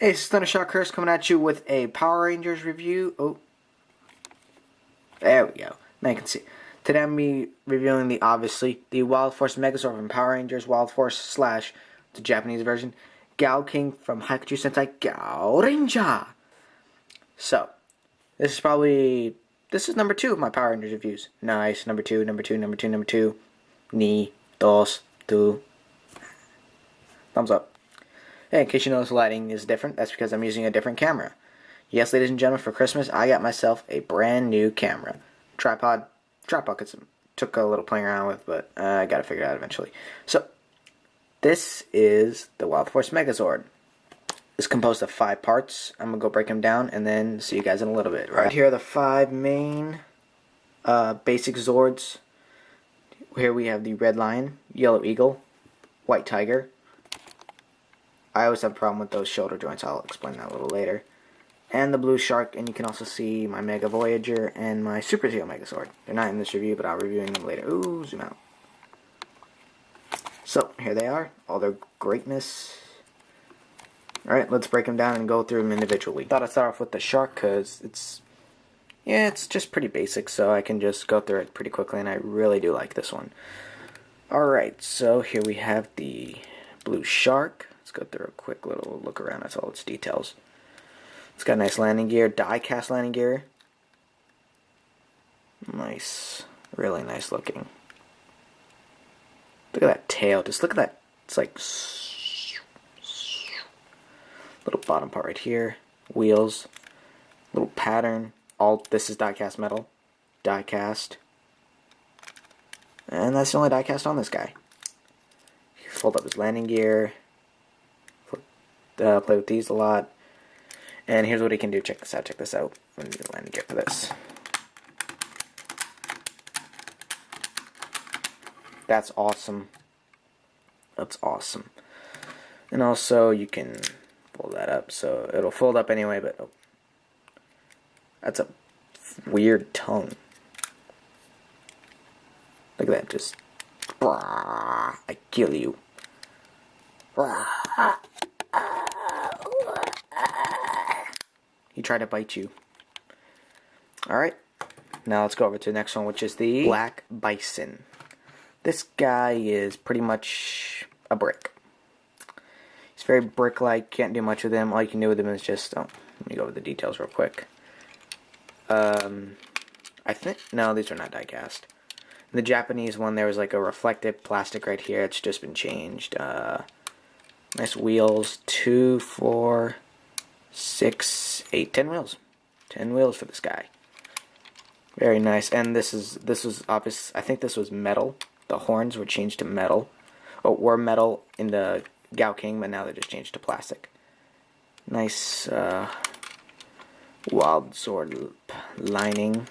Hey, it's Thundershock Curse coming at you with a Power Rangers review. Oh, there we go. Now you can see. Today I'm be reviewing the Wildforce Megazord from Power Rangers Wildforce slash the Japanese version, Gao King from Haikachu Sentai Gao Ranger. So, this is number 2 of my Power Rangers reviews. Nice, number 2. Ni, dos, tu. Thumbs up. Hey, in case you notice the lighting is different, that's because I'm using a different camera. Yes, ladies and gentlemen, for Christmas, I got myself a brand new camera. Tripod took a little playing around with, but I got to figure it out eventually. So, this is the Wildforce Megazord. It's composed of 5 parts. I'm going to go break them down and then see you guys in a little bit. Right here are the 5 main basic Zords. Here we have the Red Lion, Yellow Eagle, White Tiger. I always have a problem with those shoulder joints. I'll explain that a little later. And the Blue Shark, and you can also see my Mega Voyager and my Super Zeo Megazord. They're not in this review, but I'll be reviewing them later. Ooh, zoom out. So, here they are. All their greatness. Alright, let's break them down and go through them individually. Thought I'd start off with the Shark, because it's just pretty basic, so I can just go through it pretty quickly, and I really do like this one. Alright, so here we have the Blue Shark. Let's go through a quick little look around at all its details. It's got nice landing gear, die-cast landing gear. Nice. Really nice looking. Look at that tail. Just look at that. It's like little bottom part right here. Wheels. Little pattern. All this is die-cast metal. Die-cast. And that's the only die-cast on this guy. Fold up his landing gear. Play with these a lot. And here's what he can do. Check this out. I'm going to do the landing gear for this. That's awesome. That's awesome. And also, you can fold that up. So it'll fold up anyway, but oh, that's a weird tongue. Look at that. Just, I kill you. He tried to bite you. Alright, now let's go over to the next one, which is the Black Bison. This guy is pretty much a brick. He's very brick-like, can't do much with him. All you can do with him is just, let me go over the details real quick. I think, no, these are not die-cast. In the Japanese one, there was like a reflective plastic right here. It's just been changed. Nice wheels, 2, 4, 6, 8, 10 wheels. 10 wheels for this guy. Very nice. And this was obvious. I think this was metal. The horns were changed to metal. Oh, were metal in the Gao King, but now they're just changed to plastic. Nice Wild Sword lining.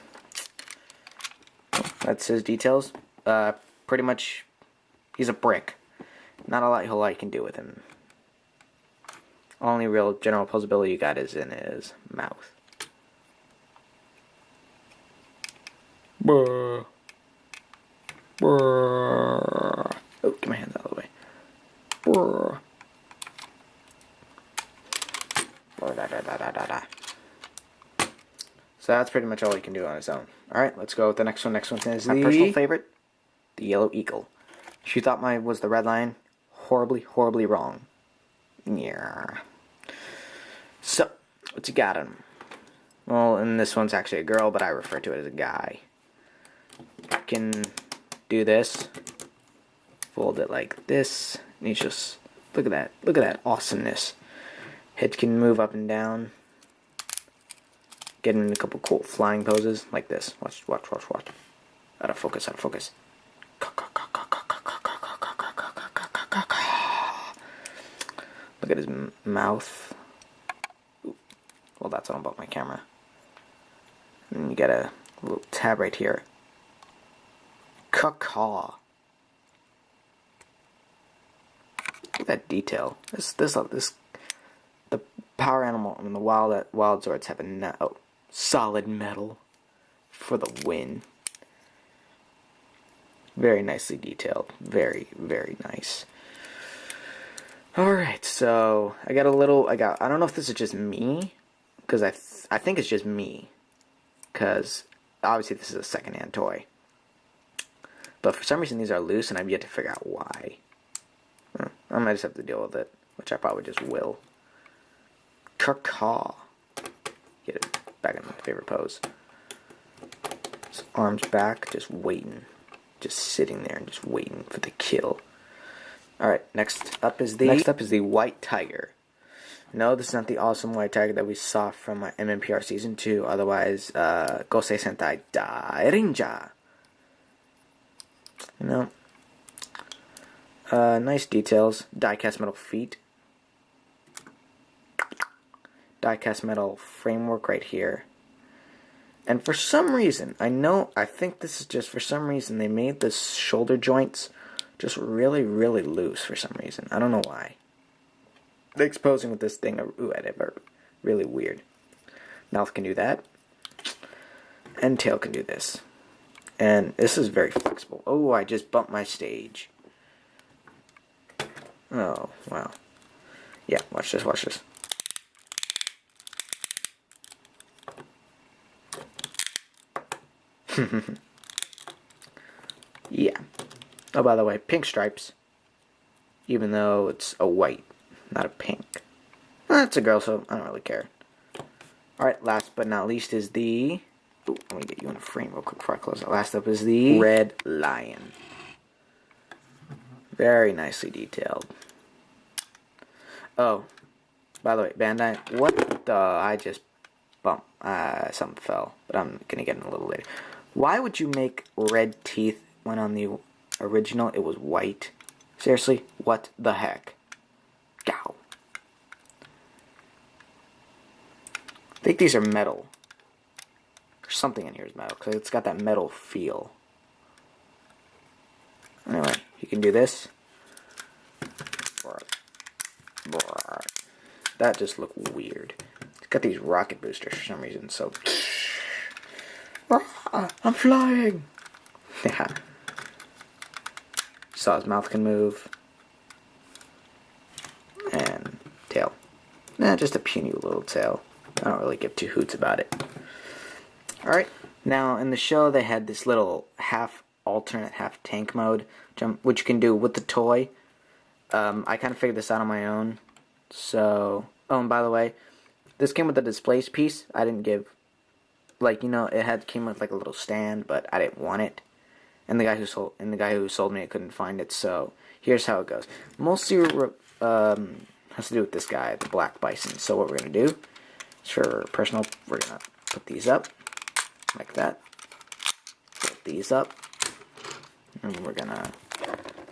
That's his details. Pretty much, he's a brick. Not a lot you can do with him. Only real general posability you got is in his mouth. Brr. Brr. Oh, get my hands out of the way. Brr. So that's pretty much all he can do on his own. Alright, let's go with the next one. Next one is my personal favorite, the Yellow Eagle. She thought mine was the Red Lion. Horribly wrong. Yeah. So, what's he got on him? Well, and this one's actually a girl, but I refer to it as a guy. I can do this. Fold it like this. And he's just, look at that. Look at that awesomeness. Head can move up and down. Get him in a couple cool flying poses like this. Watch. Out of focus. Look at his mouth. Ooh. Well, that's all about my camera. And you got a little tab right here. Caw. Look at that detail. The power animal and the wild Zords have a solid metal for the win. Very nicely detailed. Very nice. Alright, so I got I don't know if this is just me, because I think it's just me, because obviously this is a secondhand toy. But for some reason these are loose, and I've yet to figure out why. I might just have to deal with it, which I probably just will. Caw. Get it back in my favorite pose. His arms back, just waiting. Just sitting there and just waiting for the kill. Alright, next up is the White Tiger. No, this is not the awesome White Tiger that we saw from my MMPR Season 2. Otherwise, Gosei Sentai Darinja. You know, nice details. Die-cast metal feet. Die-cast metal framework right here. And for some reason, I think this is just for some reason, they made the shoulder joints just really, really loose for some reason. I don't know why. The exposing with this thing are really weird. Mouth can do that. And tail can do this. And this is very flexible. Oh, I just bumped my stage. Oh, wow. Yeah, watch this, watch this. Yeah. Oh, by the way, pink stripes. Even though it's a white, not a pink. Well, it's a girl, so I don't really care. Alright, last but not least is the... Ooh, let me get you in a frame real quick before I close it. Last up is the Red Lion. Very nicely detailed. Oh, by the way, Bandai, what the... I just bumped. Something fell, but I'm gonna get in a little later. Why would you make red teeth when on the original it was white? Seriously, what the heck? Gow. I think these are metal. There's something in here is metal, because it's got that metal feel. Anyway, you can do this. That just looked weird. It's got these rocket boosters for some reason, so... I'm flying! Yeah. Saw his mouth can move. And tail. Nah, just a puny little tail. I don't really give two hoots about it. Alright, now in the show they had this little half alternate, half tank mode, which you can do with the toy. I kind of figured this out on my own. So, oh, and by the way, this came with a displaced piece. I didn't give, like, you know, came with like a little stand, but I didn't want it. And the guy who sold me it couldn't find it. So here's how it goes. Mostly has to do with this guy, the Black Bison. So what we're gonna do is, for personal, we're gonna put these up like that. Put these up, and we're gonna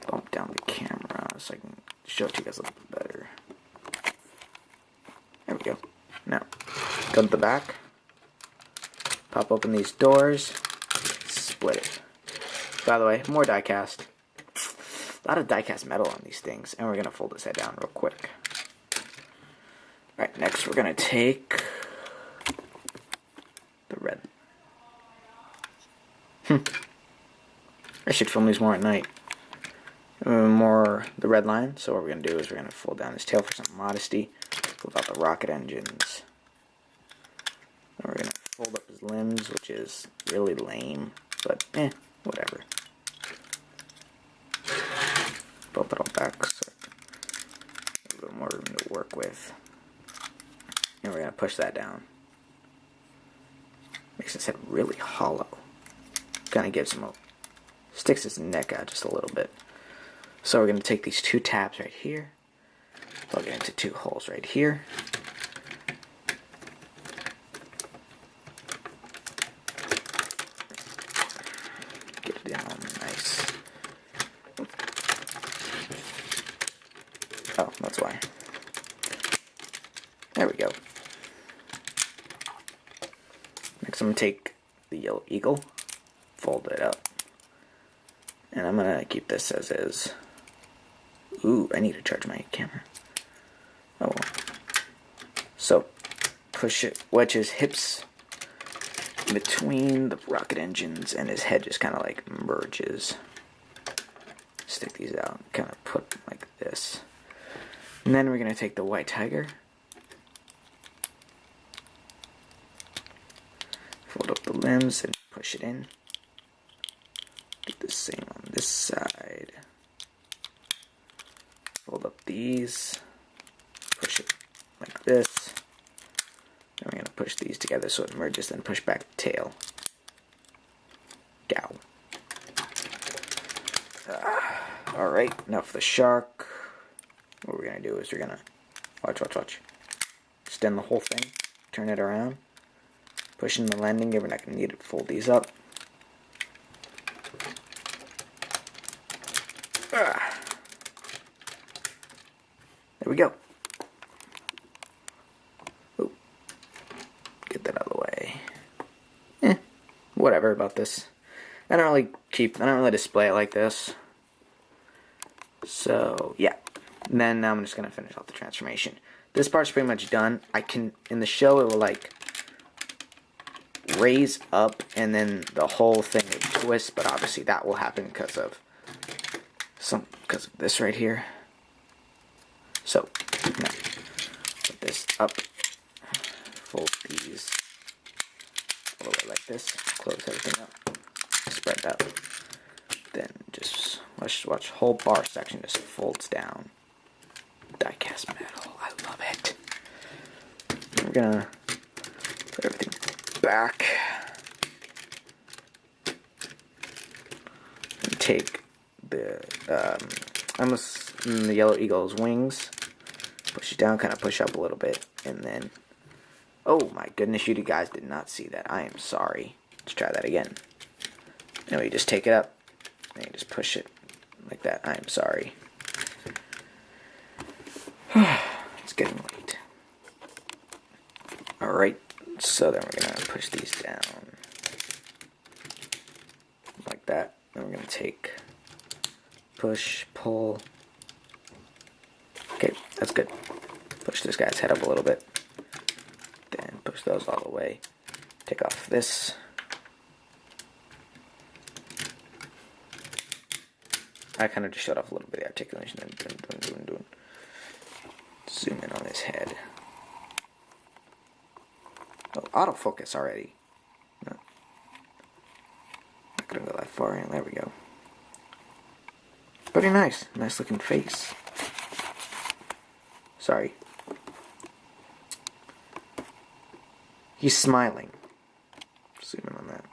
bump down the camera so I can show it to you guys a little bit better. There we go. Now, go to the back, pop open these doors, split it. By the way, more die cast. A lot of die cast metal on these things, and we're gonna fold this head down real quick. Alright, next we're gonna take the red. I should film these more at night. The red line. So what we're gonna do is we're gonna fold down his tail for some modesty. Pull out the rocket engines. Then we're gonna fold up his limbs, which is really lame, but whatever. Bump it all back so a little more room to work with. And we're gonna push that down. Makes his head really hollow. Kind of gives him sticks his neck out just a little bit. So we're gonna take these two tabs right here, plug it into two holes right here. Get it down nice. Oh, that's why. There we go. Next I'm gonna take the yellow eagle, fold it up, and I'm gonna keep this as is. Ooh, I need to charge my camera. Oh well. So, push it, wedge his hips between the rocket engines, and his head just kind of like merges. Stick these out, kind of put them like this. And then we're going to take the white tiger, fold up the limbs and push it in. Do the same on this side. Fold up these, push it like this. Then we're going to push these together so it merges, then push back the tail. Gow. Alright, now for the shark. What we're going to do is we're going to, watch. Extend the whole thing, turn it around, push in the landing gear, we're not going to need it, fold these up. There we go. Ooh. Get that out of the way. Whatever about this. I don't really display it like this. So, yeah. And then I'm just going to finish off the transformation. This part's pretty much done. In the show, it will like raise up and then the whole thing would twist, but obviously that will happen because of this right here. So, now, put this up, fold these all the way like this, close everything up, spread that, then just watch whole bar section just folds down. Die-cast metal, I love it. We're gonna put everything back and take the the yellow eagle's wings, push it down, kind of push up a little bit, and then, oh my goodness, you guys did not see that. I am sorry. Let's try that again. And we just take it up and you just push it like that. I am sorry. It's getting late. Alright, so then we're going to push these down like that. Then we're going to take, push, pull. Okay, that's good. Push this guy's head up a little bit. Then push those all the way. Take off this. I kind of just shut off a little bit of the articulation. Doing. Zoom in on his head. Oh, autofocus already. No. Not gonna go that far in. There we go. Pretty nice. Nice looking face. Sorry. He's smiling. Zoom in on that.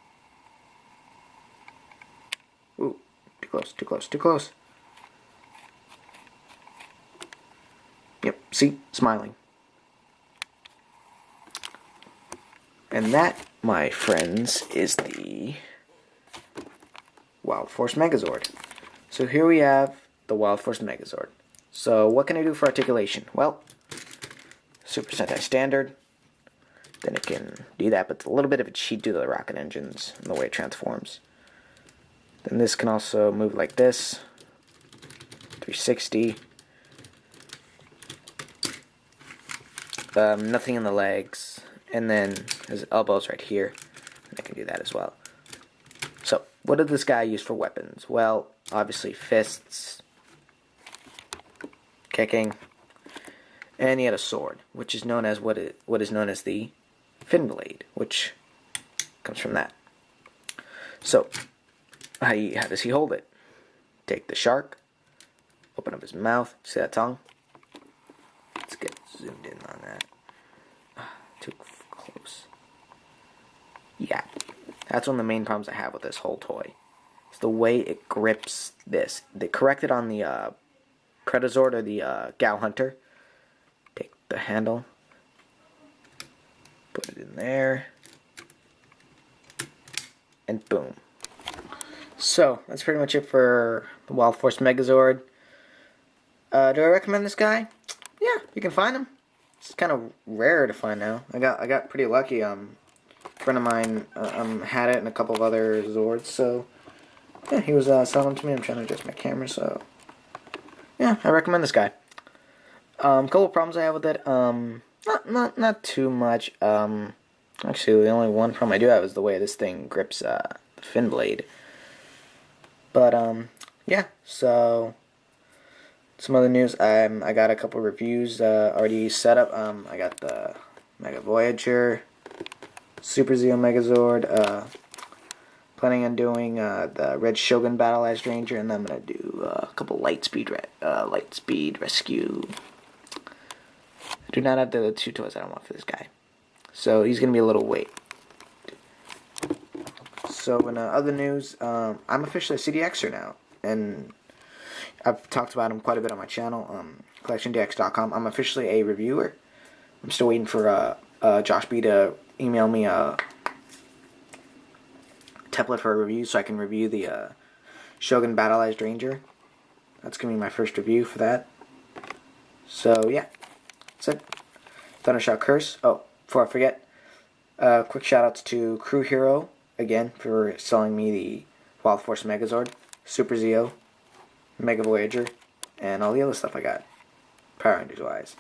Ooh, too close. Yep, see? Smiling. And that, my friends, is the Wildforce Megazord. So here we have the Wildforce Megazord. So what can I do for articulation? Well, Super Sentai Standard. Then it can do that, but it's a little bit of a cheat due to the rocket engines and the way it transforms. Then this can also move like this. 360. Nothing in the legs. And then his elbows right here. And I can do that as well. So, what did this guy use for weapons? Well, obviously fists, kicking, and he had a sword, which is known as what is known as the fin blade, which comes from that. So, how does he hold it? Take the shark, open up his mouth, see that tongue? Let's get zoomed in on that. Too close. Yeah, that's one of the main problems I have with this whole toy. It's the way it grips this. They corrected on the Megazord or the Gal Hunter. Take the handle, put it in there, and boom. So, that's pretty much it for the Wildforce Megazord. Do I recommend this guy? Yeah, you can find him. It's kind of rare to find now. I got pretty lucky. A friend of mine had it and a couple of other Zords, so yeah, he was selling them to me. I'm trying to adjust my camera, so yeah, I recommend this guy. Couple of problems I have with it. Not too much. Actually, the only one problem I do have is the way this thing grips the fin blade. But yeah, so Some other news. I got a couple reviews already set up. I got the Mega Voyager, Super Zeo Megazord. Planning on doing the Red Shogun Battleized Ranger, and then I'm gonna do a couple Lightspeed Rescue. I do not have the two toys I don't want for this guy, so he's gonna be a little wait. So in other news, I'm officially a CDXer now, and I've talked about him quite a bit on my channel, collectiondx.com. I'm officially a reviewer. I'm still waiting for Josh B to email me a template for a review so I can review the Shogun Battleized Ranger. That's going to be my first review for that. So, yeah. That's it. Thundershot Curse. Oh, before I forget, quick shoutouts to Crew Hero, again, for selling me the Wildforce Megazord, Super Zeo, Mega Voyager, and all the other stuff I got, Power Rangers wise.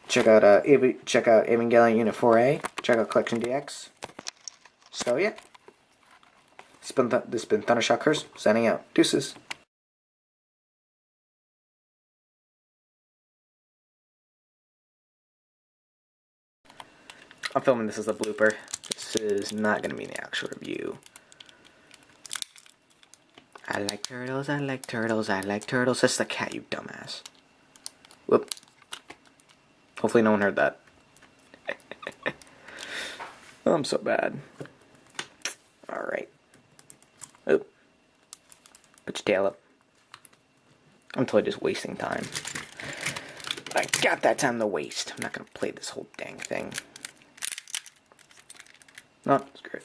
Check out Evangelion Unit 4A. Check out Collection DX. So yeah, this has been Thundershot Curse signing out. Deuces. I'm filming this as a blooper. This is not going to be the actual review. I like turtles, I like turtles, I like turtles. That's the cat, you dumbass. Whoop. Hopefully no one heard that. Oh, I'm so bad. Alright. Oop. Put your tail up. I'm totally just wasting time. I got that time to waste. I'm not going to play this whole dang thing. No, it's great.